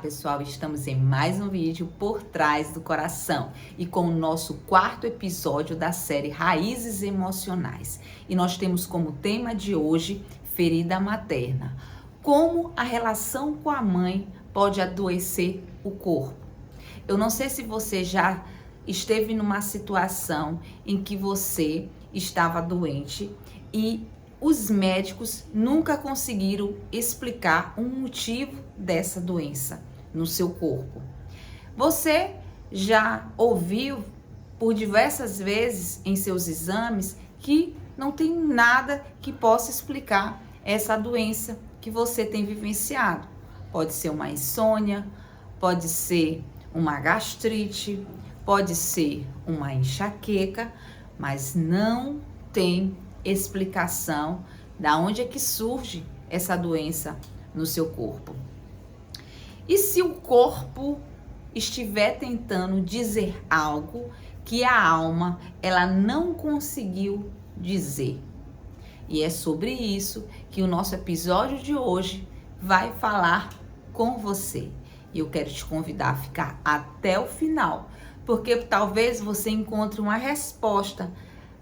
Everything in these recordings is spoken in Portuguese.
pessoal, estamos em mais um vídeo Por Trás do Coração e com o nosso quarto episódio da série Raízes Emocionais. E nós temos como tema de hoje ferida materna. Como a relação com a mãe pode adoecer o corpo. Eu não sei se você já esteve numa situação em que você estava doente e os médicos nunca conseguiram explicar o motivo dessa doença no seu corpo. Você já ouviu por diversas vezes em seus exames que não tem nada que possa explicar essa doença que você tem vivenciado. Pode ser uma insônia, pode ser uma gastrite, pode ser uma enxaqueca, mas não tem explicação da onde é que surge essa doença no seu corpo. E se o corpo estiver tentando dizer algo que a alma ela não conseguiu dizer? E é sobre isso que o nosso episódio de hoje vai falar com você. E eu quero te convidar a ficar até o final, porque talvez você encontre uma resposta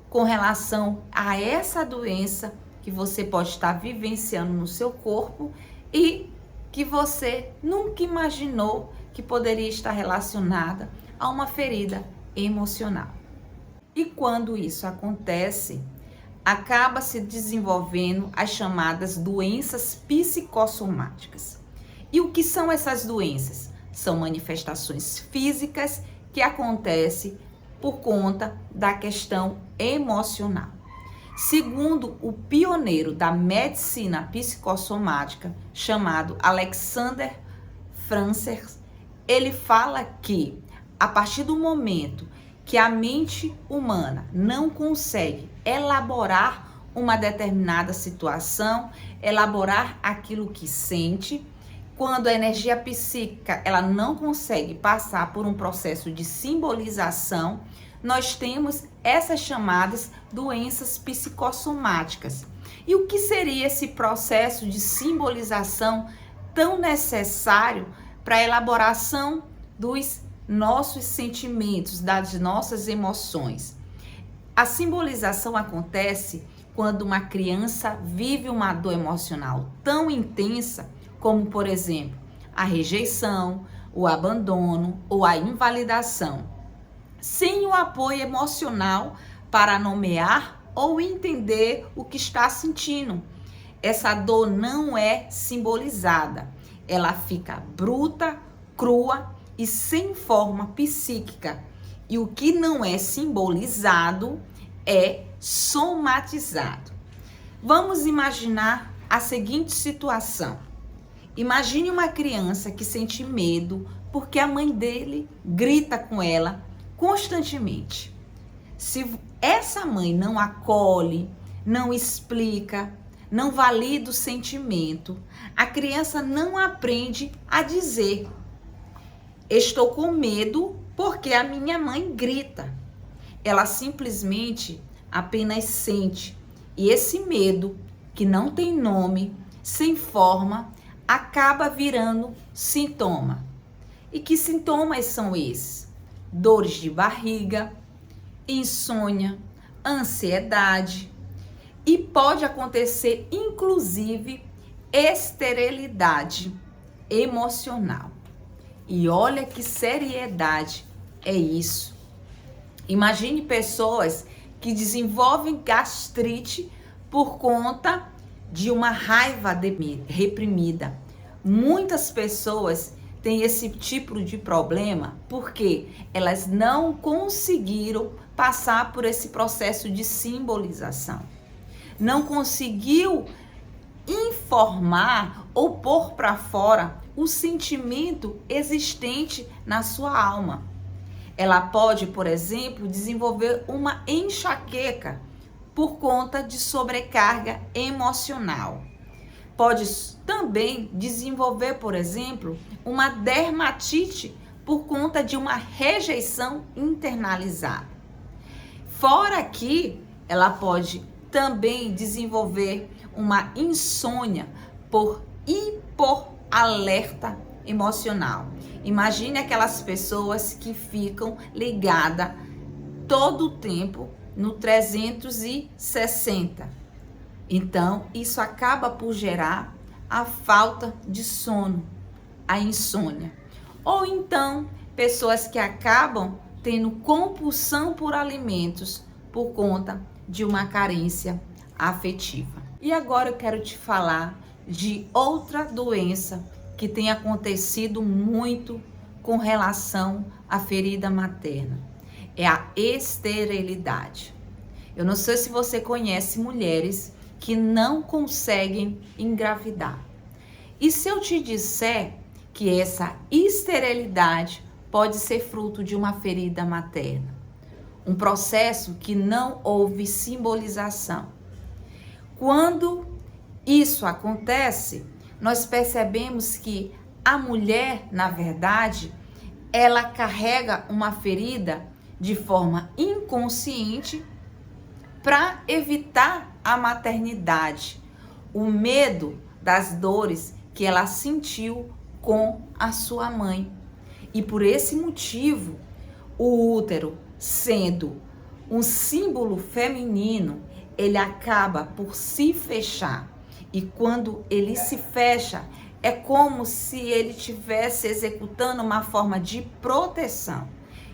com relação a essa doença que você pode estar vivenciando no seu corpo e que você nunca imaginou que poderia estar relacionada a uma ferida emocional. E quando isso acontece, acaba se desenvolvendo as chamadas doenças psicossomáticas. E o que são essas doenças? São manifestações físicas que acontecem por conta da questão emocional. Segundo o pioneiro da medicina psicossomática, chamado Alexander Frances, ele fala que a partir do momento que a mente humana não consegue elaborar uma determinada situação, elaborar aquilo que sente, quando a energia psíquica ela não consegue passar por um processo de simbolização, nós temos essas chamadas doenças psicossomáticas. E o que seria esse processo de simbolização tão necessário para a elaboração dos nossos sentimentos, das nossas emoções? A simbolização acontece quando uma criança vive uma dor emocional tão intensa como, por exemplo, a rejeição, o abandono ou a invalidação, sem o apoio emocional para nomear ou entender o que está sentindo. Essa dor não é simbolizada, ela fica bruta, crua e sem forma psíquica. E o que não é simbolizado é somatizado. Vamos imaginar a seguinte situação. Imagine uma criança que sente medo porque a mãe dele grita com ela constantemente. Se essa mãe não acolhe, não explica, não valida o sentimento, a criança não aprende a dizer: estou com medo porque a minha mãe grita. Ela simplesmente apenas sente. E esse medo, que não tem nome, sem forma, acaba virando sintoma. E que sintomas são esses? Dores de barriga, insônia, ansiedade e pode acontecer inclusive esterilidade emocional. E olha que seriedade é isso. Imagine pessoas que desenvolvem gastrite por conta de uma raiva reprimida. Muitas pessoas têm esse tipo de problema porque elas não conseguiram passar por esse processo de simbolização. Não conseguiu informar ou pôr para fora o sentimento existente na sua alma. Ela pode, por exemplo, desenvolver uma enxaqueca por conta de sobrecarga emocional. Pode também desenvolver, por exemplo, uma dermatite por conta de uma rejeição internalizada. Fora que ela pode também desenvolver uma insônia por hipoalerta emocional. Imagine aquelas pessoas que ficam ligadas todo o tempo no 360. Então, isso acaba por gerar a falta de sono, a insônia. Ou então, pessoas que acabam tendo compulsão por alimentos por conta de uma carência afetiva. E agora eu quero te falar de outra doença que tem acontecido muito com relação à ferida materna. É a esterilidade. Eu não sei se você conhece mulheres que não conseguem engravidar. E se eu te disser que essa esterilidade pode ser fruto de uma ferida materna, um processo que não houve simbolização. Quando isso acontece, nós percebemos que a mulher, na verdade, ela carrega uma ferida de forma inconsciente para evitar a maternidade, o medo das dores que ela sentiu com a sua mãe. E por esse motivo, o útero, sendo um símbolo feminino, ele acaba por se fechar. E quando ele se fecha, é como se ele estivesse executando uma forma de proteção.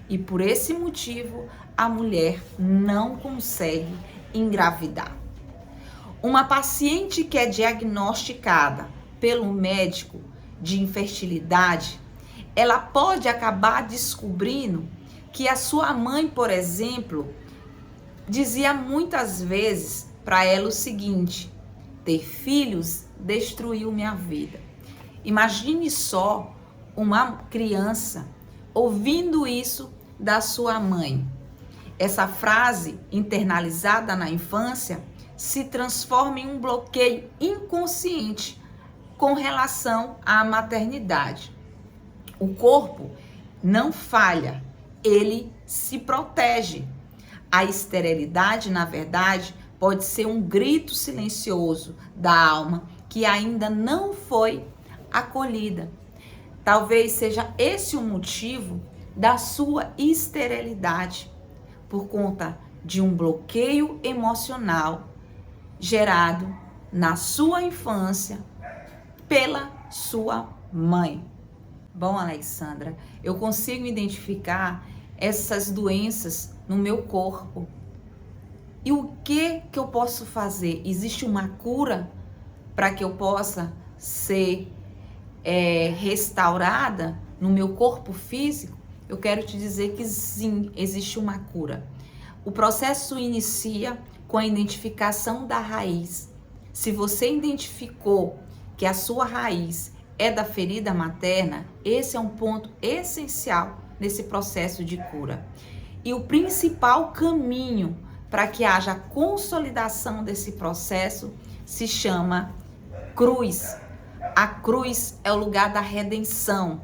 E por esse motivo, a mulher não consegue engravidar. Uma paciente que é diagnosticada pelo médico de infertilidade, ela pode acabar descobrindo que a sua mãe, por exemplo, dizia muitas vezes para ela o seguinte: ter filhos destruiu minha vida. Imagine só uma criança ouvindo isso da sua mãe. Essa frase internalizada na infância se transforma em um bloqueio inconsciente com relação à maternidade. O corpo não falha, ele se protege. A esterilidade, na verdade, pode ser um grito silencioso da alma que ainda não foi acolhida. Talvez seja esse o motivo da sua esterilidade, por conta de um bloqueio emocional gerado na sua infância pela sua mãe. Bom, Alexandra, eu consigo identificar essas doenças no meu corpo. E o que eu posso fazer? Existe uma cura para que eu possa ser restaurada no meu corpo físico? Eu quero te dizer que sim, existe uma cura. O processo inicia com a identificação da raiz. Se você identificou que a sua raiz é da ferida materna, esse é um ponto essencial nesse processo de cura. E o principal caminho para que haja consolidação desse processo se chama cruz. A cruz é o lugar da redenção.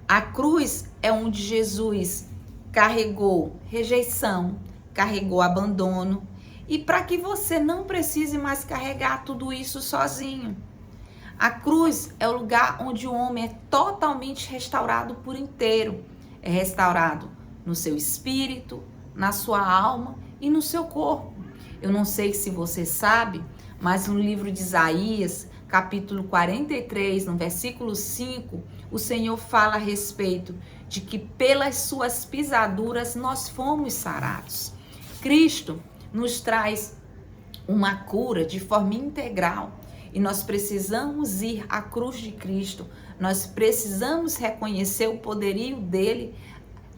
A cruz é onde Jesus carregou rejeição, carregou abandono, e para que você não precise mais carregar tudo isso sozinho. A cruz é o lugar onde o homem é totalmente restaurado por inteiro. É restaurado no seu espírito, na sua alma e no seu corpo. Eu não sei se você sabe, mas no livro de Isaías, capítulo 43, no versículo 5, o Senhor fala a respeito de que pelas suas pisaduras nós fomos sarados. Cristo nos traz uma cura de forma integral e nós precisamos ir à cruz de Cristo. Nós precisamos reconhecer o poderio dele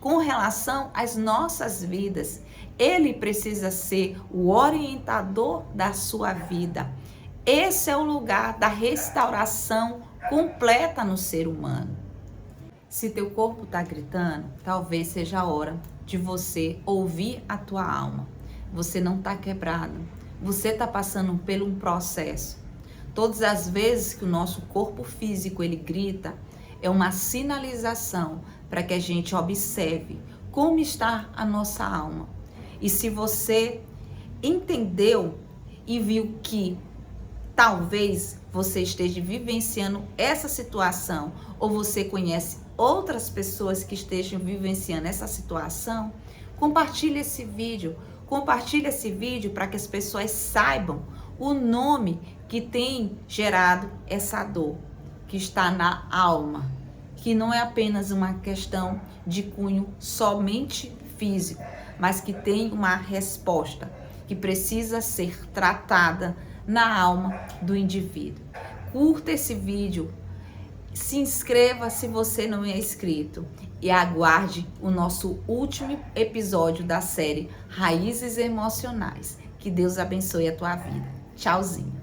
com relação às nossas vidas. Ele precisa ser o orientador da sua vida. Esse é o lugar da restauração completa no ser humano. Se teu corpo está gritando, talvez seja a hora de você ouvir a tua alma. Você não está quebrado. Você está passando por um processo. Todas as vezes que o nosso corpo físico ele grita, é uma sinalização para que a gente observe como está a nossa alma. E se você entendeu e viu que talvez você esteja vivenciando essa situação ou você conhece outras pessoas que estejam vivenciando essa situação, compartilhe esse vídeo. Compartilhe esse vídeo para que as pessoas saibam o nome que tem gerado essa dor, que está na alma, que não é apenas uma questão de cunho somente físico, mas que tem uma resposta que precisa ser tratada na alma do indivíduo. Curta esse vídeo, se inscreva se você não é inscrito e aguarde o nosso último episódio da série Raízes Emocionais. Que Deus abençoe a tua vida. Tchauzinho.